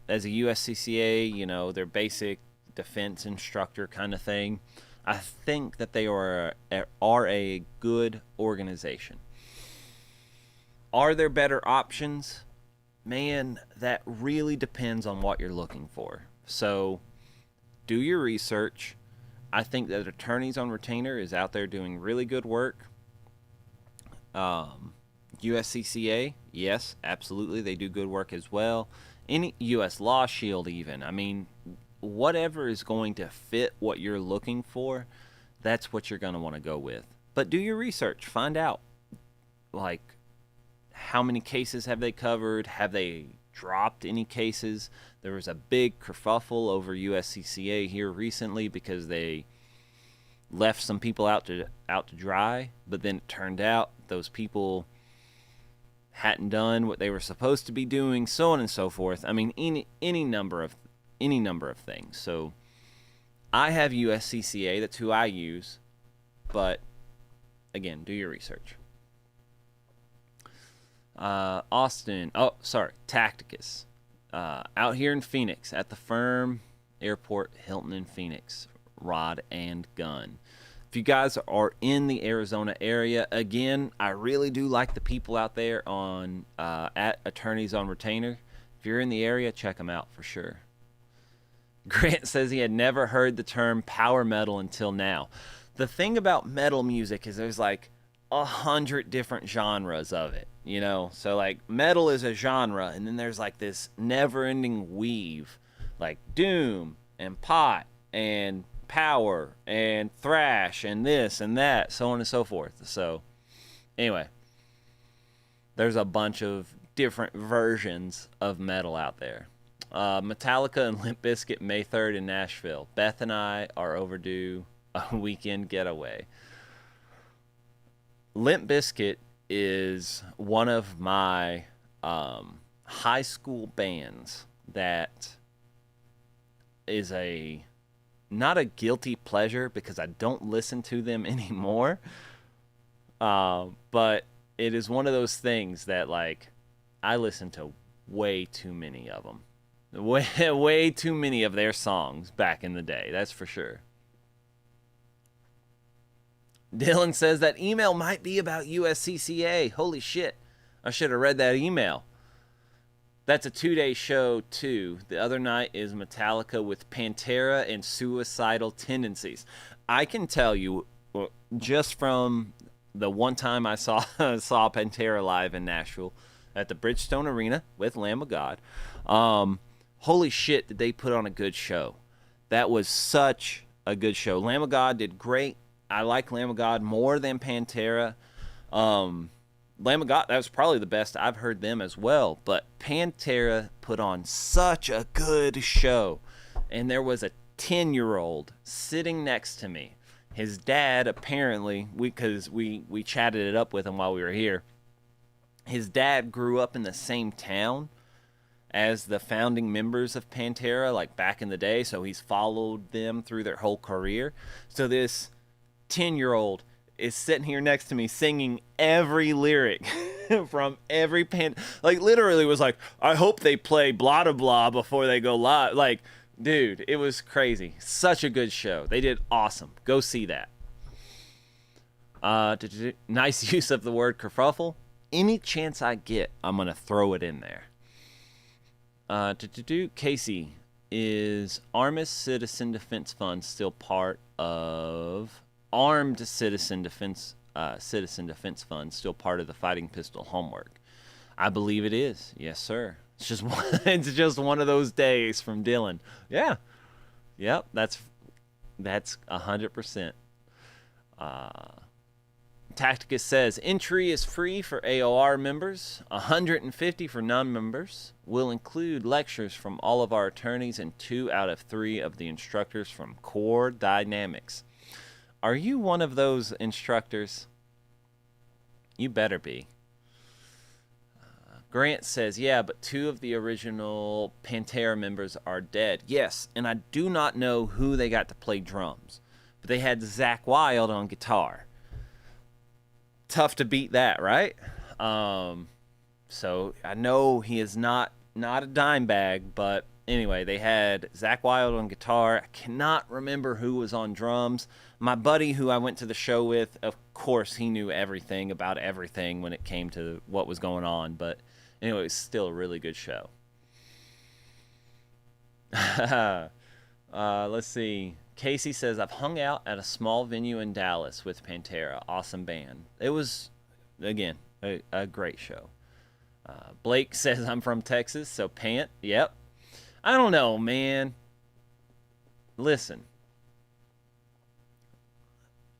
USCCA, you know, their basic defense instructor kind of thing. I think that they are a good organization. Are there better options? Man, that really depends on what you're looking for. So, do your research. I think that Attorneys on Retainer is out there doing really good work. USCCA, yes, absolutely, they do good work as well. Any US Law Shield, even. I mean, whatever is going to fit what you're looking for, that's what you're going to want to go with. But do your research. Find out, like, how many cases have they covered? Have they dropped any cases? There was a big kerfuffle over USCCA here recently because they left some people out to dry, but then it turned out those people hadn't done what they were supposed to be doing, so on and so forth. I mean, any number of things. So I have USCCA, that's who I use, but again, do your research. Tacticus. Out here in Phoenix at the Firm Airport Hilton in Phoenix, Rod and Gun. If you guys are in the Arizona area, again, I really do like the people out there on at Attorneys on Retainer. If you're in the area, check them out for sure. Grant says he had never heard the term power metal until now. The thing about metal music is there's like 100 different genres of it, you know? So like metal is a genre, and then there's like this never-ending weave, like doom and pot and power and thrash and this and that, so on and so forth. So anyway, there's a bunch of different versions of metal out there. Metallica and Limp Bizkit May 3rd in Nashville. Beth and I are overdue a weekend getaway. Limp Bizkit is one of my high school bands that is not a guilty pleasure because I don't listen to them anymore. But it is one of those things that, like, I listen to way too many of them. Way too many of their songs back in the day, that's for sure. Dylan says that email might be about USCCA. Holy shit. I should have read that email. That's a 2-day show, too. The other night is Metallica with Pantera and Suicidal Tendencies. I can tell you, just from the one time I saw Pantera live in Nashville at the Bridgestone Arena with Lamb of God, holy shit, did they put on a good show. That was such a good show. Lamb of God did great. I like Lamb of God more than Pantera. Lamb of God, that was probably the best I've heard them as well. But Pantera put on such a good show. And there was a 10-year-old sitting next to me. His dad, apparently, because we chatted it up with him while we were here. His dad grew up in the same town as the founding members of Pantera, like back in the day. So he's followed them through their whole career. So this 10-year-old is sitting here next to me singing every lyric from every like literally was like, I hope they play blah blah blah before they go live. Like, dude, it was crazy. Such a good show. They did awesome. Go see that. Nice use of the word kerfuffle. Any chance I get, I'm gonna throw it in there. Casey, is Armis Citizen Defense Fund still part of Armed Citizen Defense Fund, still part of the Fighting Pistol homework? I believe it is. Yes, sir. It's just one of those days from Dylan. Yeah. Yep, that's 100%. Tacticus says, entry is free for AOR members, 150 for non-members. We'll include lectures from all of our attorneys and 2 out of 3 of the instructors from Core Dynamics. Are you one of those instructors? You better be. Grant says, yeah, but 2 of the original Pantera members are dead. Yes, and I do not know who they got to play drums, but they had Zakk Wylde on guitar. Tough to beat that, right? So I know he is not a dime bag, but anyway, they had Zakk Wylde on guitar. I cannot remember who was on drums. My buddy who I went to the show with, of course, he knew everything about everything when it came to what was going on, but anyway, it was still a really good show. Let's see. Casey says, I've hung out at a small venue in Dallas with Pantera. Awesome band. It was, again, a great show. Blake says, I'm from Texas, so Pant. Yep. I don't know, man. Listen.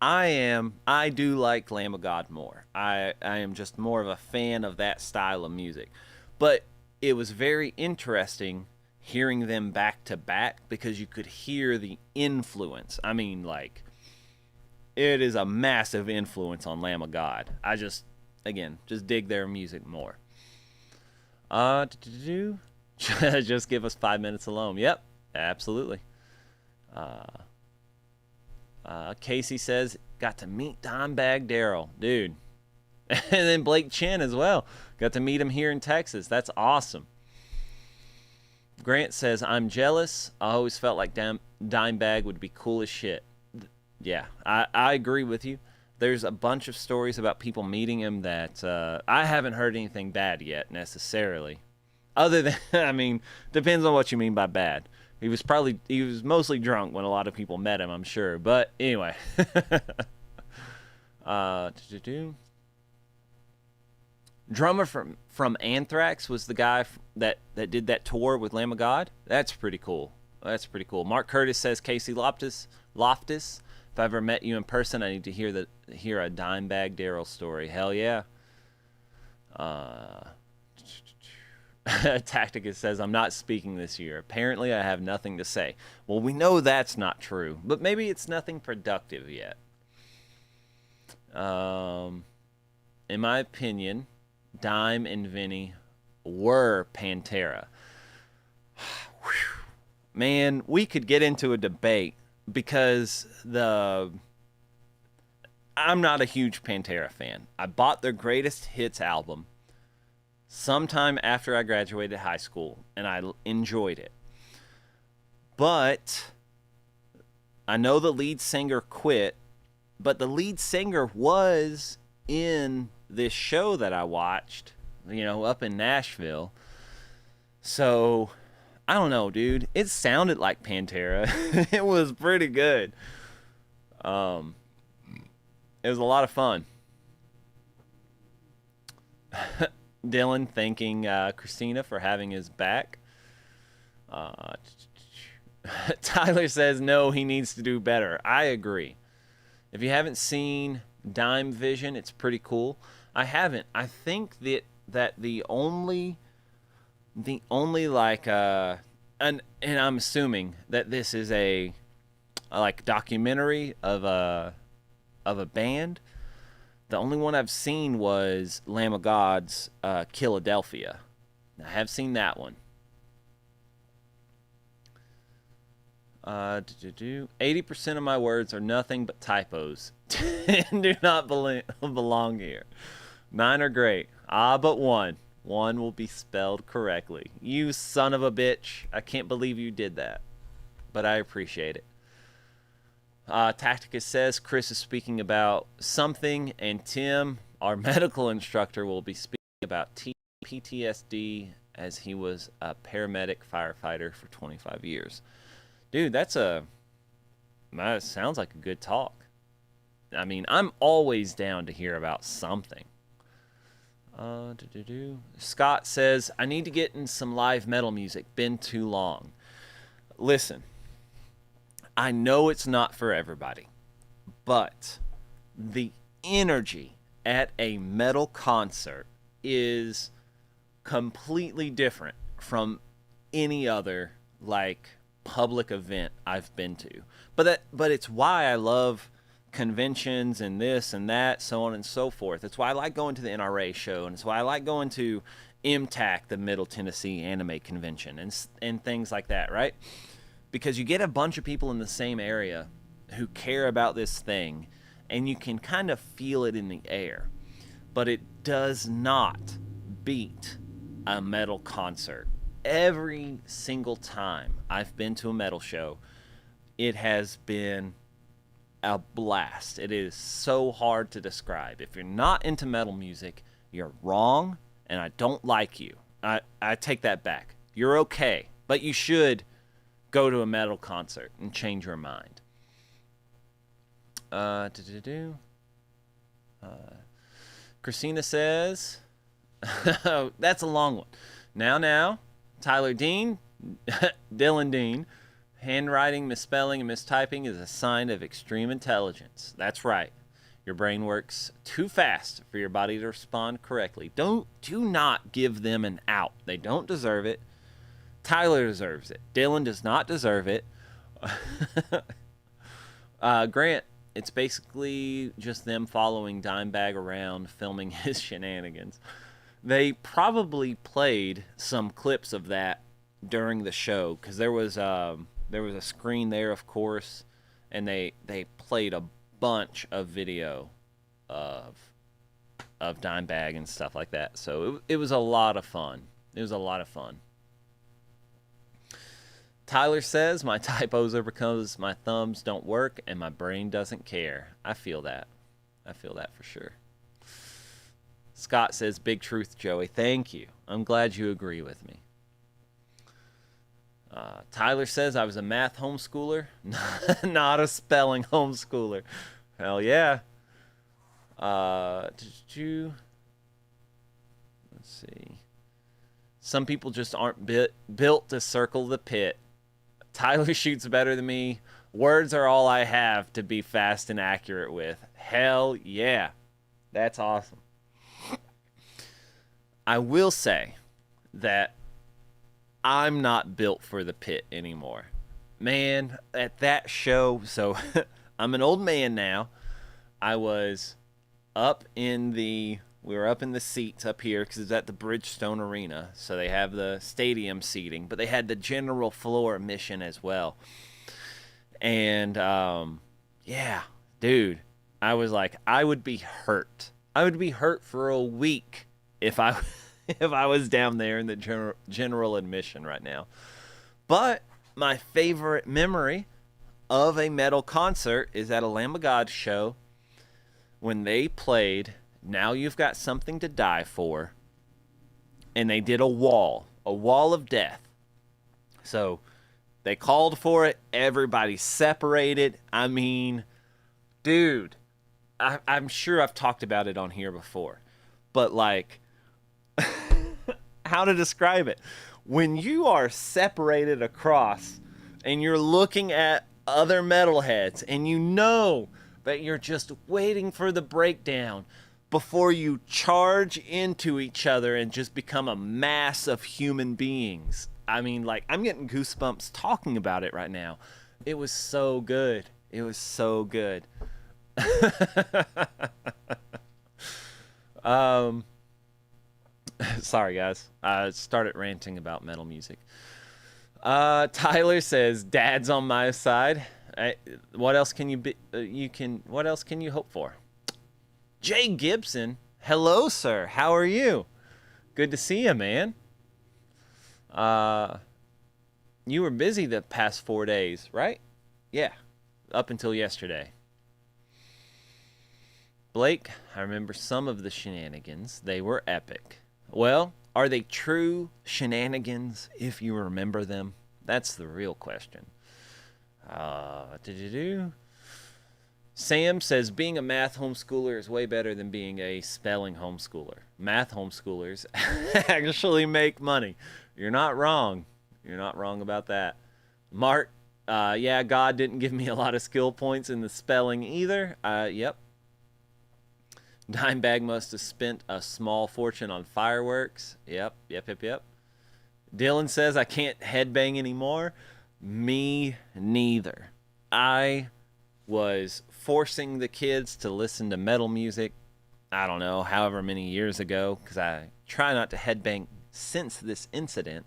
I do like Lamb of God more. I am just more of a fan of that style of music. But it was very interesting hearing them back to back because you could hear the influence. I mean, like, it is a massive influence on Lamb of God. I just dig their music more. Just give us 5 minutes alone. Yep, absolutely. Casey says, got to meet Dimebag Darrell. Dude. And then Blake Chen as well. Got to meet him here in Texas. That's awesome. Grant says, I'm jealous. I always felt like Dimebag would be cool as shit. Yeah, I agree with you. There's a bunch of stories about people meeting him that I haven't heard anything bad yet, necessarily. Other than, I mean, depends on what you mean by bad. He was mostly drunk when a lot of people met him, I'm sure. But anyway. Drummer from Anthrax was the guy that did that tour with Lamb of God. That's pretty cool. Mark Curtis says, Casey Loftus, if I ever met you in person, I need to hear a Dimebag Darrell story. Hell yeah. Tacticus says, I'm not speaking this year. Apparently, I have nothing to say. Well, we know that's not true, but maybe it's nothing productive yet. In my opinion, Dime and Vinny were Pantera. Man, we could get into a debate because I'm not a huge Pantera fan. I bought their Greatest Hits album sometime after I graduated high school, and I enjoyed it. But I know the lead singer quit, but the lead singer was in this show that I watched, up in Nashville. So, I don't know, dude. It sounded like Pantera. It was pretty good. It was a lot of fun. Dylan thanking Christina for having his back. Tyler says, no, he needs to do better. I agree. If you haven't seen Dime Vision, it's pretty cool. I haven't. I think that the only like and I'm assuming that this is a like documentary of a band. The only one I've seen was Lamb of God's Philadelphia. I have seen that one. 80% of my words are nothing but typos and do not belong here. 9 are great. But one. One will be spelled correctly. You son of a bitch. I can't believe you did that. But I appreciate it. Tacticus says Chris is speaking about something, and Tim, our medical instructor, will be speaking about PTSD as he was a paramedic firefighter for 25 years. Dude, that sounds like a good talk. I mean, I'm always down to hear about something. Scott says, I need to get in some live metal music. Been too long. Listen, I know it's not for everybody, but the energy at a metal concert is completely different from any other like public event I've been to. But it's why I love conventions and this and that, so on and so forth. It's why I like going to the NRA show, and it's why I like going to MTAC, the Middle Tennessee Anime Convention, and things like that, right? Because you get a bunch of people in the same area who care about this thing, and you can kind of feel it in the air. But it does not beat a metal concert. Every single time I've been to a metal show, it has been a blast. It is so hard to describe. If you're not into metal music, you're wrong, and I don't like you. I take that back. You're okay, but you should go to a metal concert and change your mind. Christina says, that's a long one. Now, Tyler Dean, Dylan Dean, handwriting, misspelling, and mistyping is a sign of extreme intelligence. That's right. Your brain works too fast for your body to respond correctly. Do not give them an out. They don't deserve it. Tyler deserves it. Dylan does not deserve it. Grant, it's basically just them following Dimebag around, filming his shenanigans. They probably played some clips of that during the show, because there was a screen there, of course, and they played a bunch of video of Dimebag and stuff like that. So it was a lot of fun. It was a lot of fun. Tyler says, my typos are because my thumbs don't work and my brain doesn't care. I feel that. I feel that for sure. Scott says, big truth, Joey. Thank you. I'm glad you agree with me. Tyler says, I was a math homeschooler, not a spelling homeschooler. Hell yeah. Let's see. Some people just aren't built to circle the pit. Tyler shoots better than me. Words are all I have to be fast and accurate with. Hell yeah. That's awesome. I will say that I'm not built for the pit anymore. Man, at that show, so I'm an old man now. We were up in the seats up here because it's at the Bridgestone Arena. So they have the stadium seating, but they had the general floor admission as well. And, yeah, dude, I was like, I would be hurt. I would be hurt for a week if I was down there in the general admission right now. But my favorite memory of a metal concert is at a Lamb of God show when they played Now You've Got Something to Die For, and they did a wall of death. So they called for it. Everybody separated. I mean, dude, I'm sure I've talked about it on here before, but like, how to describe it? When you are separated across and you're looking at other metalheads and you know that you're just waiting for the breakdown before you charge into each other and just become a mass of human beings. I mean, like, I'm getting goosebumps talking about it right now. It was so good. It was so good. Sorry, guys. I started ranting about metal music. Tyler says, "Dad's on my side." What else can you be? What else can you hope for? Jay Gibson, hello, sir. How are you? Good to see you, man. You were busy the past 4 days, right? Yeah, up until yesterday. Blake, I remember some of the shenanigans. They were epic. Well, are they true shenanigans if you remember them? That's the real question. Sam says, being a math homeschooler is way better than being a spelling homeschooler. Math homeschoolers actually make money. You're not wrong. You're not wrong about that. Mark, yeah, God didn't give me a lot of skill points in the spelling either. Yep. Dimebag must have spent a small fortune on fireworks. Yep. Dylan says, I can't headbang anymore. Me neither. I was forcing the kids to listen to metal music, I don't know, however many years ago, because I try not to headbang since this incident.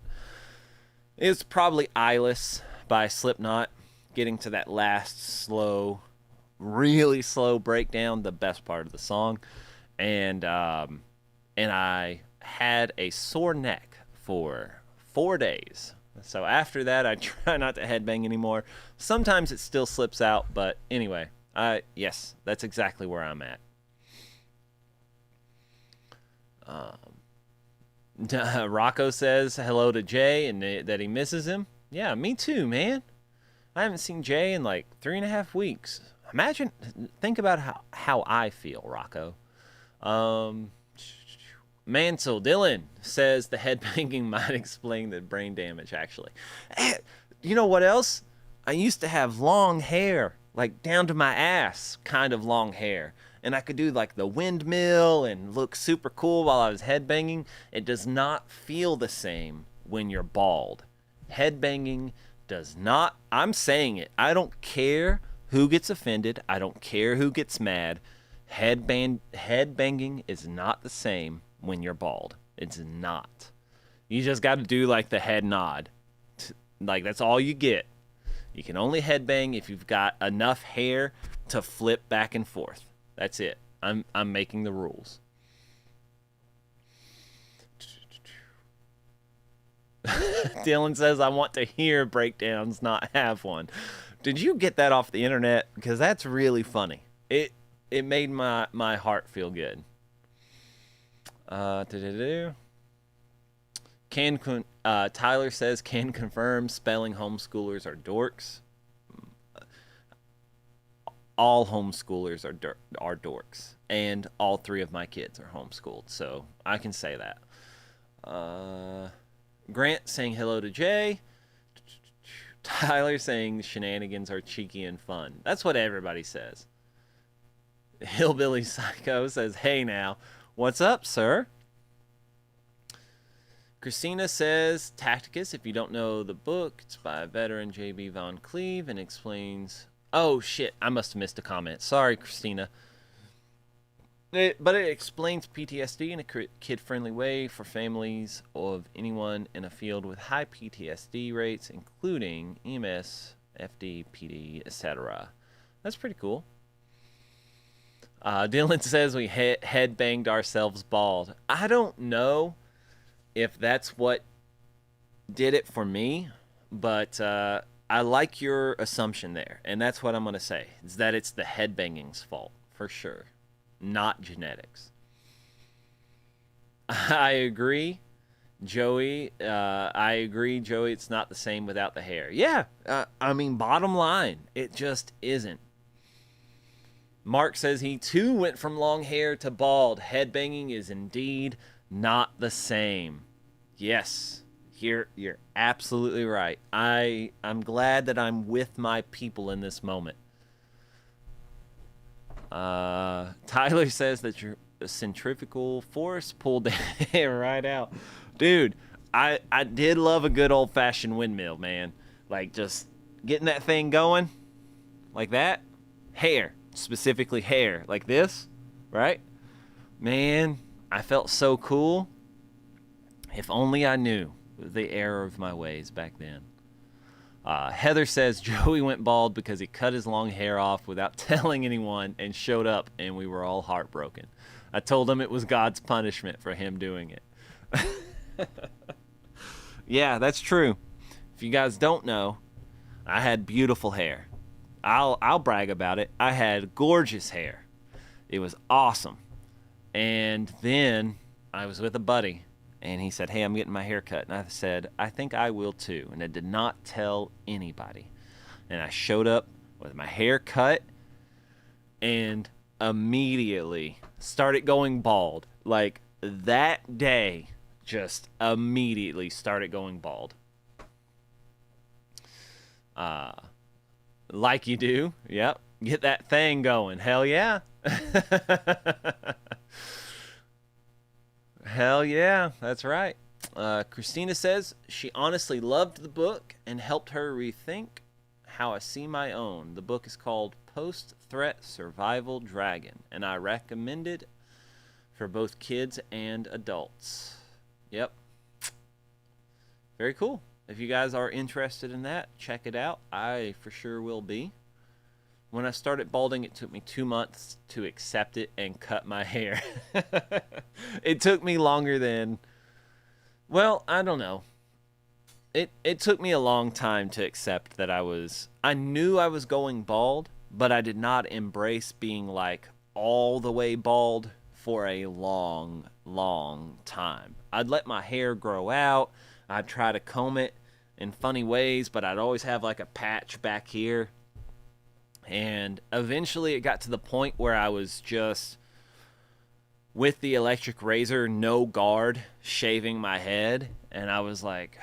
It's probably Eyeless by Slipknot, getting to that last slow, really slow breakdown, the best part of the song. And I had a sore neck for 4 days. So after that, I try not to headbang anymore. Sometimes it still slips out, but anyway, yes, that's exactly where I'm at. Rocco says hello to Jay and that he misses him. Yeah, me too, man. I haven't seen Jay in like 3.5 weeks. Think about how I feel, Rocco. Mansell Dylan says the headbanging might explain the brain damage, actually. You know what else? I used to have long hair, like down to my ass, kind of long hair. And I could do like the windmill and look super cool while I was headbanging. It does not feel the same when you're bald. Headbanging does not, I'm saying it, I don't care who gets offended. I don't care who gets mad. Headbanging is not the same when you're bald. It's not. You just got to do like the head nod. Like that's all you get. You can only headbang if you've got enough hair to flip back and forth. That's it. I'm making the rules. Dylan says I want to hear breakdowns, not have one. Did you get that off the internet? Because that's really funny. It made my heart feel good. Tyler says can confirm spelling homeschoolers are dorks. All homeschoolers are dorks, and all 3 of my kids are homeschooled, so I can say that. Grant saying hello to Jay. Tyler saying shenanigans are cheeky and fun. That's what everybody says. Hillbilly Psycho says, hey now, what's up, sir? Christina says, Tacticus, if you don't know the book, it's by veteran J.B. Von Cleve and explains... Oh, shit, I must have missed a comment. Sorry, Christina. But it explains PTSD in a kid-friendly way for families of anyone in a field with high PTSD rates, including EMS, FD, PD, etc. That's pretty cool. Dylan says we head banged ourselves bald. I don't know if that's what did it for me, but I like your assumption there, and that's what I'm going to say, is that it's the headbanging's fault, for sure, not genetics. I agree, Joey. It's not the same without the hair. Yeah, I mean, bottom line, it just isn't. Mark says he too went from long hair to bald. Headbanging is indeed not the same. Yes, you're absolutely right. I'm glad that I'm with my people in this moment. Tyler says that your centrifugal force pulled the hair right out. Dude, I did love a good old-fashioned windmill, man. Like, just getting that thing going like that. Hair. Specifically hair. Like this. Right? Man, I felt so cool. If only I knew the error of my ways back then. Heather says Joey went bald because he cut his long hair off without telling anyone and showed up, and we were all heartbroken. I told him it was God's punishment for him doing it. Yeah, that's true. If you guys don't know, I had beautiful hair. I'll brag about it. I had gorgeous hair. It was awesome. And then I was with a buddy, and he said, hey, I'm getting my hair cut. And I said, I think I will too. And I did not tell anybody. And I showed up with my hair cut and immediately started going bald. Like that day, just immediately started going bald. Like you do. Yep. Get that thing going. Hell yeah. Hell yeah, that's right. Christina says she honestly loved the book and helped her rethink how I see my own. The book is called Post Threat Survival Dragon, and I recommend it for both kids and adults. Yep. Very cool. If you guys are interested in that, check it out. I for sure will be. When I started balding, it took me 2 months to accept it and cut my hair. It took me longer than, well, I don't know. It took me a long time to accept that I knew I was going bald, but I did not embrace being like all the way bald for a long time. I'd let my hair grow out. I'd try to comb it in funny ways, but I'd always have like a patch back here. And eventually it got to the point where I was just with the electric razor, no guard, shaving my head. And I was like,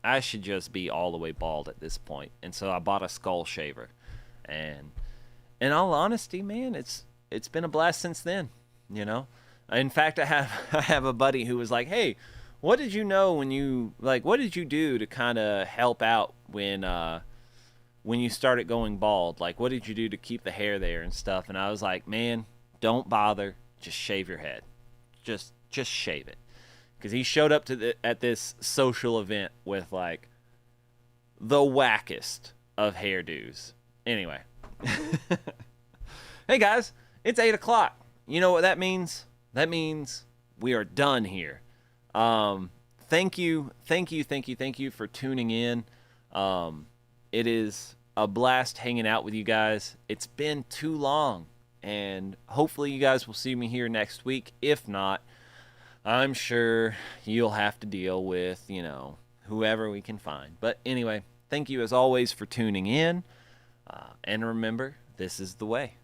I should just be all the way bald at this point. And so I bought a skull shaver. And in all honesty, man, it's been a blast since then, you know? In fact, I have a buddy who was like, "Hey, what did you know what did you do to kind of help out when you started going bald? Like, what did you do to keep the hair there and stuff?" And I was like, "Man, don't bother. Just shave your head. Just shave it." Because he showed up at this social event with like the wackest of hairdos. Anyway, hey guys, it's 8 o'clock. You know what that means? That means we are done here. Thank you for tuning in. It is a blast hanging out with you guys. It's been too long, and hopefully you guys will see me here next week. If not, I'm sure you'll have to deal with, whoever we can find. But anyway, thank you as always for tuning in. And remember, this is the way.